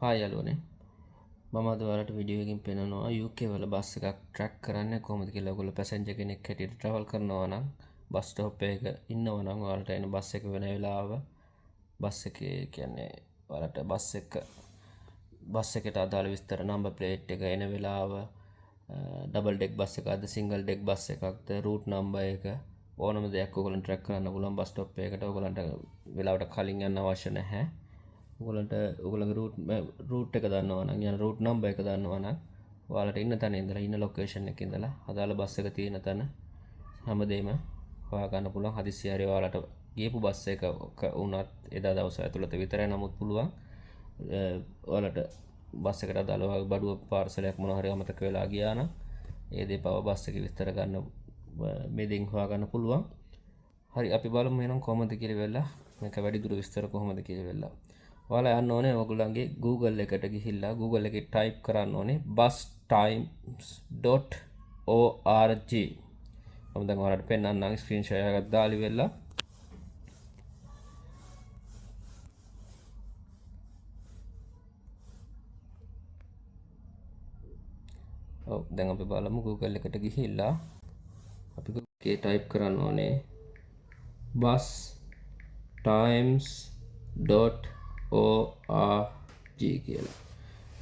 Hi යාළුවනේ මම අද ඔයාලට වීඩියෝ එකකින් පෙන්නනවා UK වල බස් එකක් ට්‍රැක් කරන්නේ කොහොමද කියලා. ඔයගොල්ලෝ පැසෙන්ජර් කෙනෙක් හැටියට ට්‍රැවල් කරනවා නම් බස් ස්ටොප් එකක ඉන්නවා නම් ඔයාලට එන බස් එක වෙන වෙලාව බස් එකේ කියන්නේ ඔයාලට බස් එකට අදාළ විස්තර නම්බර් ප්ලේට් එක එන වෙලාව ඩබල් ඩෙක් බස් එකක්ද සිංගල් ඩෙක් බස් එකක්ද රූට් නම්බර් එක ඕනම දෙයක් ඔයගොල්ලන් ට්‍රැක් කරන්න පුළුවන් බස් ස්ටොප් එකකට. ඔයගොල්ලන්ට වෙලාවට කලින් යන්න අවශ්‍ය නැහැ. ඔයගොල්ලන්ගේ රූට් එක දන්නවා නම් යන රූට් නම්බර් එක දන්නවා නම් ඔයාලට ඉන්න තැන ඉඳලා ඉන්න ලොකේෂන් එකේ ඉඳලා අදාළ බස් එක තියෙන තැන හැමදේම හොයාගන්න පුළුවන්. හදිස්සිය හරි ඔයාලට ගියපු බස් එක වුණත් එදා දවස ඇතුළත විතරයි. නමුත් පුළුවන් ඔයාලට බස් එකට අදාළ බඩුව පාර්සලයක් මොනවා හරි අමතක වෙලා ගියා නම් ඒ දේ පව බස් එකේ විස්තර ගන්න මේ දෙයින් හොයාගන්න පුළුවන්. හරි අපි බලමු එහෙනම් කොහොමද කියලා වෙලා මේක වැඩිදුර විස්තර කොහොමද කියලා වෙලා. ඔයාලා යන්න ඕනේ ඔයගොල්ලන්ගේ Google එකට ගිහිල්ලා Google එකේ ටයිප් කරන්න ඕනේ bustimes.org. මම දැන් ඔයාලට පෙන්නන්නම් ස්ක්‍රීන්ෂොට් එකක් දාලි වෙලා. ඔව් දැන් අපි බලමු Google එකට ගිහිල්ලා අපි Google ටයිප් කරන්න ඕනේ bustimes.org කියලා.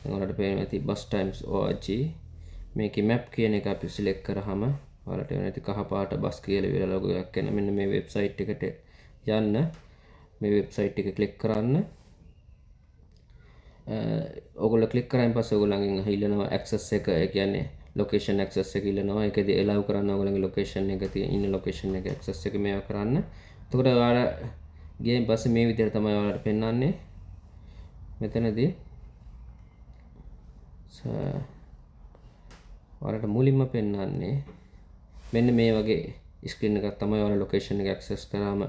දැන් ඔයාලට පේනවා ඇති bustimes.org. මේකේ map කියන එක අපි සිලෙක්ට් කරාම ඔයාලට එන ඇති කහ පාට බස් කියලා විතර ලොගෝ එකක් එන මෙන්න මේ වෙබ්සයිට් එකට යන්න. මේ වෙබ්සයිට් එක ක්ලික් කරන්න. ඔයගොල්ලෝ ක්ලික් කරායින් පස්සේ ඔයගොල්ලන්ගෙන් ඉල්ලනවා access එක. ඒ කියන්නේ location access එක ඉල්ලනවා. ඒකදී allow කරන්න ඔයගොල්ලන්ගේ location එක තියෙන ඉන්න location එක access එක මේවා කරන්න. එතකොට ඔයාලා ගියන් පස්සේ මේ විදිහට තමයි ඔයාලට පෙන්වන්නේ. මෙතනදී ඔයාලට මුලින්ම පෙන්වන්නේ මෙන්න මේ වගේ ස්ක්‍රීන් එකක් තමයි. ඔයාලා ලොකේෂන් එක ඇක්සස් කරාම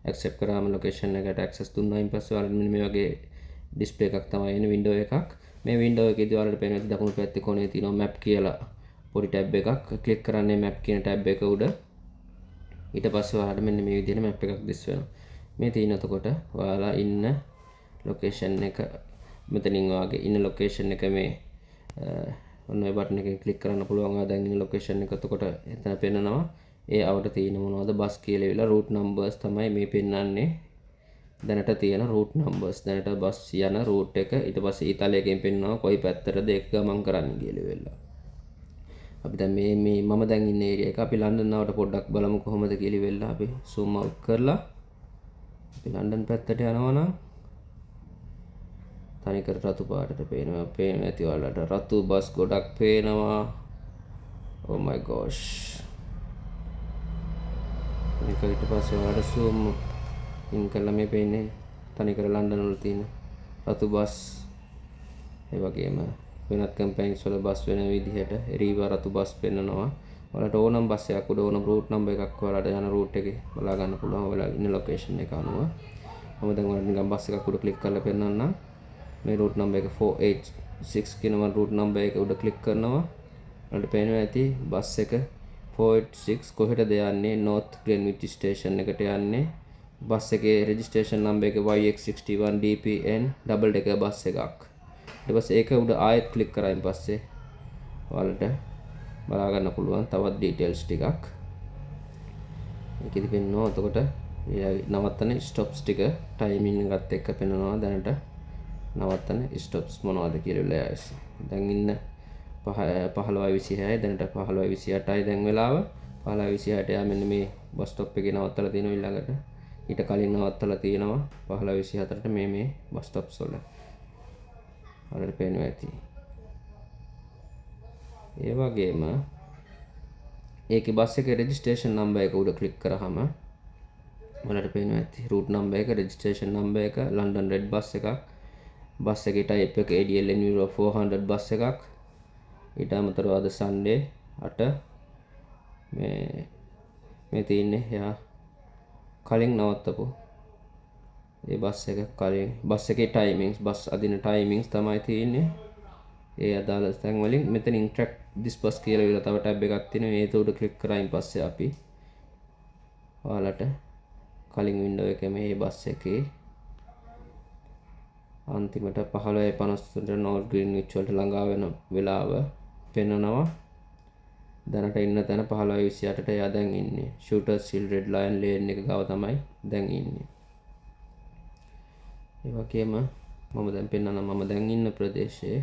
ඇක්සෙප්ට් කරාම ලොකේෂන් එකට ඇක්සස් දුන්නායින් පස්සේ ඔයාලට මෙන්න මේ වගේ ඩිස්ප්ලේ එකක් තමයි එන වින්ඩෝ එකක්. මේ වින්ඩෝ එකේදී ඔයාලට පේනවා දකුණු පැත්තේ කොනේ තියෙනවා මැප් කියලා පොඩි ටැබ් එකක්. ක්ලික් කරන්නේ මැප් කියන ටැබ් එක උඩ. ඊට පස්සේ ඔයාලට මෙන්න මේ විදිහට මැප් එකක් දිස් වෙනවා. මේ තියෙන එතකොට ඔයාලා ඉන්න ලොකේෂන් එක මෙතනින් ඔයාගේ ඉන්න ලොකේෂන් එක මේ ඔන්න ඔය බටන් එකෙන් ක්ලික් කරන්න පුළුවන්. ඔයා දැන් ඉන්න ලොකේෂන් එක එතකොට එතන පෙන්නනවා. ඒ අවට තියෙන මොනවද බස් කියලා විලා රූට් නම්බර්ස් තමයි මේ පෙන්නන්නේ. දැනට තියෙන රූට් නම්බර්ස් දැනට බස් යන රූට් එක ඊට පස්සේ ඊතලයකින් පෙන්නනවා කොයි පැත්තටද ඒක ගමන් කරන්න කියලා වෙලා. අපි දැන් මේ මම දැන් ඉන්න ඒරියා එක අපි ලන්ඩන් ආවට පොඩ්ඩක් බලමු කොහොමද කියලා වෙලා. අපි zoom out කරලා අපි ලන්ඩන් පැත්තට යනවා නම් තනිකර රතු පාටට පේනවා ඇති ඔයාලට රතු බස් ගොඩක් පේනවා. oh my gosh. මේක ඊට පස්සේ ඔයාලට zoom ඉන් කරලා මේ පේන්නේ තනිකර ලන්ඩන් වල තියෙන රතු බස්. ඒ වගේම වෙනත් කම්පැනිස් වල බස් වෙන විදිහට එරීවා රතු බස් පෙන්නනවා. ඔයාලට ඕනම් බස් එකක් උඩ ඕනම් රූට් නම්බර් එකක් ඔයාලට යන රූට් එකේ බලා ගන්න පුළුවන් ඔයාලා ඉන්න ලොකේෂන් එක අනුව. මම දැන් ඔයාලට නිකන් බස් එකක් උඩ ක්ලික් කරලා පෙන්නන්නම්. මේ රූට් නම්බර් එක 486 කියන රූට් නම්බර් එක උඩ ක්ලික් කරනවා. ඔයාලට පේනවා ඇති බස් එක 486 කොහෙටද යන්නේ? North Greenwich Station එකට යන්නේ. බස් එකේ රෙජිස්ට්‍රේෂන් නම්බර් එක YX61 DPN double decker bus එකක්. ඊට පස්සේ ඒක උඩ ආයෙත් ක්ලික් කරායින් පස්සේ ඔයාලට බලා ගන්න පුළුවන් තවත් ඩීටේල්ස් ටිකක්. මේකෙදි පෙන්නනවා. එතකොට නවත්තන ස්ටොප්ස් ටික ටයිමින් එකත් එක්ක පෙන්නනවා. දැනට නවත්තන ස්ටොප්ස් මොනවද කියලා යස්. දැන් ඉන්න 15:26 දැනට 15:28යි දැන් වෙලාව. 15:26ට යා මෙන්න මේ බස් ස්ටොප් එකේ නවත්තලා තියෙනවා. ඊළඟට ඊට කලින් නවත්තලා තියෙනවා 15:24ට මේ බස් ස්ටොප්ස් වල. ඔයාලට පේනවා ඇති. ඒ වගේම ඒකේ බස් එකේ රෙජිස්ට්‍රේෂන් නම්බර් එක උඩ ක්ලික් කරාම ඔයාලට පේනවා ඇති රූට් නම්බර් එක රෙජිස්ට්‍රේෂන් නම්බර් එක ලන්ඩන් රෙඩ් බස් එකක්. බස් එකේ ටයිප් එක ADLN Euro 400 බස් එකක්. ඊට අමතරව අද සන්ඩේ 8 මේ තියෙන්නේ යා කලින් නවත්තපු ඒ බස් එක කලින් බස් එකේ ටයිමින්ග්ස් බස් අදින ටයිමින්ග්ස් තමයි තියෙන්නේ. ඒ අදාළ තැන් වලින් මෙතනින් ට්‍රැක් දිස් බස් කියලා විතර තව ටැබ් එකක් තියෙනවා. ඒක උඩ ක්ලික් කරායින් පස්සේ අපි ඔයාලට කලින් වින්ඩෝ එකේ මේ බස් එකේ අන්තිමට 15:53ට නෝර් ග්‍රීන්විච් වලට ළඟා වෙන වෙලාව පෙන්නනවා. දැනට ඉන්න තැන 15:28ට එයා දැන් ඉන්නේ. Shooters Hill Red Lion Lane එක ගාව තමයි දැන් ඉන්නේ. ඒ වගේම මම දැන් පෙන්නනවා මම දැන් ඉන්න ප්‍රදේශයේ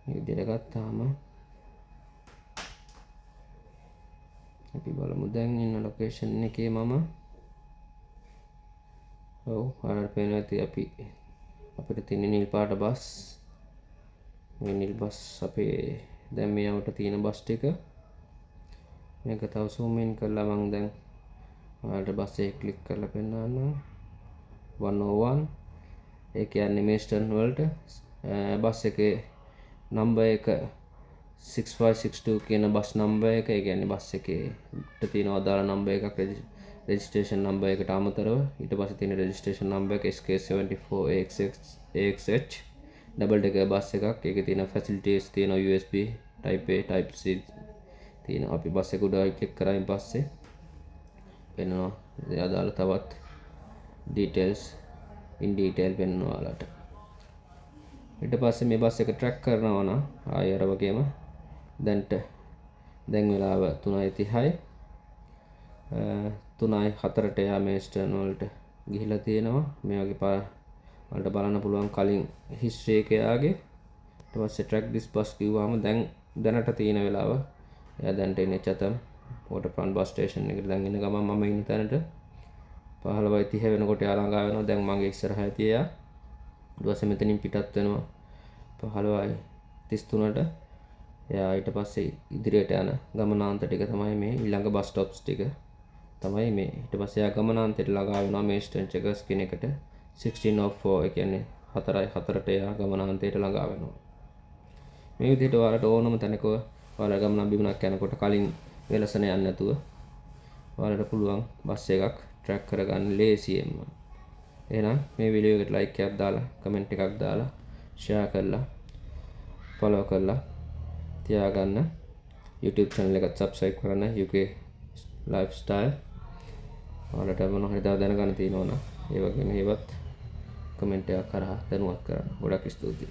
මේ විදිහට ගත්තාම අපි බලමු දැන් ඉන්න ලොකේෂන් එකේ මම ඔයාලට පේනවා ඇති අපිට තියෙන නිල් පාට බස් මේ නිල් බස් අපේ දැන් මේ යවට තියෙන බස් ටික මේක තව zoom in කරලා මම දැන් ඔයාලට බස් එක ක්ලික් කරලා පෙන්නන්නම් 101 ඒ කියන්නේ මේස්ටර්න් වලට බස් එකේ නම්බර් එක 6562 කියන බස් නම්බර් එක ඒ කියන්නේ බස් එකේට තියෙන අදාළ නම්බර් එකක් රෙජිස්ට්‍රේෂන් නම්බර් එකට අමතරව ඊට පස්සේ තියෙන රෙජිස්ට්‍රේෂන් නම්බර් එක SK74AXH ඩබල් ඩෙකර් බස් එකක්. ඒකේ තියෙන ෆැසිලිටිස් තියෙනවා USB type A type C තියෙනවා. අපි බස් එක උඩ ක්ලික් කරායින් පස්සේ පෙන්නනවා අදාළ තවත් details in detail පෙන්නනවා ඔයාලට. ඊට පස්සේ මේ බස් එක ට්‍රැක් කරනවා නම් ආයෙ අර වගේම දැන් වෙලාව 3:30යි 3:04ට යා මේස්ටර්න් වලට ගිහිලා තියෙනවා. මේ වගේ වලට බලන්න පුළුවන් කලින් හිස්ටරි එක යාගේ. ඊට පස්සේ track this bus කිව්වම දැනට තියෙන වෙලාව එයා දැන්ට ඉන්නේ චතම් waterfront bus station එකට දැන් ඉන්න ගමන් මම ඉන්න තැනට 15:30 වෙනකොට යා ළඟා වෙනවා. දැන් මගේ ඉස්සරහා තියා ඊට පස්සේ මෙතනින් පිටත් වෙනවා 15:33ට. එයා ඊට පස්සේ ඉදිරියට යන ගමනාන්ත ටික තමයි මේ ඊළඟ බස් ස්ටොප්ස් ටික තමයි මේ. ඊට පස්සේ එයා ගමනාන්තයට ළඟා වෙනවා මේස්ටර්න් චෙකර්ස් කියන එකට 16:04 ඒ කියන්නේ 4:04ට එයා ගමනාන්තයට ළඟා වෙනවා. මේ විදිහට ඔයාලට ඕනම තැනක ඔයාලා ගමනක් බිමනක් යනකොට කලින් වෙලසන යන්නේ නැතුව ඔයාලට පුළුවන් බස් එකක් ට්‍රැක් කරගන්න ලේසියෙන්ම. එහෙනම් මේ වීඩියෝ එකට ලයික් එකක් දාලා කමෙන්ට් එකක් දාලා ෂෙයා කරලා ෆලෝ කරලා තියාගන්න. YouTube channel එකට subscribe කරන්න. UK lifestyle ඔයාලට මොන හරි දැනගන්න තියෙනවා නම් ඒ වගේම ඒවත් කමෙන්ට් එකක් කරා දැනුවත් කරන්න. ගොඩක් ස්තුතියි.